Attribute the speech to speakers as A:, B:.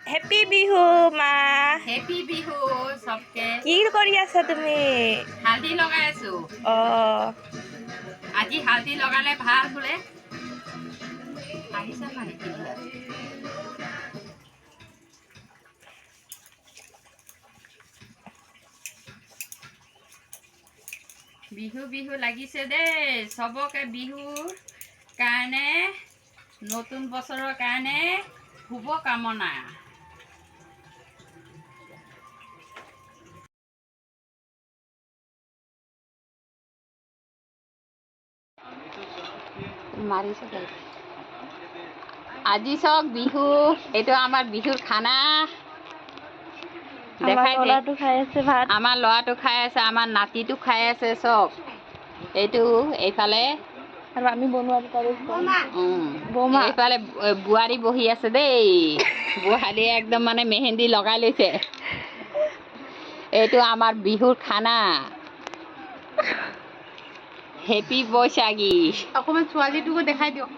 A: Happy Bihu মা।
B: Happy Bihu সবকে।
A: কি কৰি আছা তুমি?
B: হালধি লগাই আছো। আজি হালধি লগালে ভাল বোলে। আহিছা মানে বিহু বিহু লাগিছে দেই সবকে বিহুৰ কাৰণে নতুন বছৰৰ কাৰণে শুভ কামনা। আজি চক বিহু এইটো আমাৰ বিহুৰ খানা
A: আমাৰ ল'ৰাটো খাই আছে ভাত।
B: আমাৰ ল'ৰাটো খাই আছে, আমাৰ নাতিটো খাই আছে চক। এইটো এইফালে
A: আৰু আমি বনোৱাটো
B: এইফালে বোৱাৰী বহি আছে দেই। বোৱাৰীয়ে একদম মানে মেহেন্দি লগাই লৈছে। এইটো আমাৰ বিহুৰ খানা। হেপী বৈশাখী।
A: অকমান ছোৱালীটোকো দেখাই দিয়ক।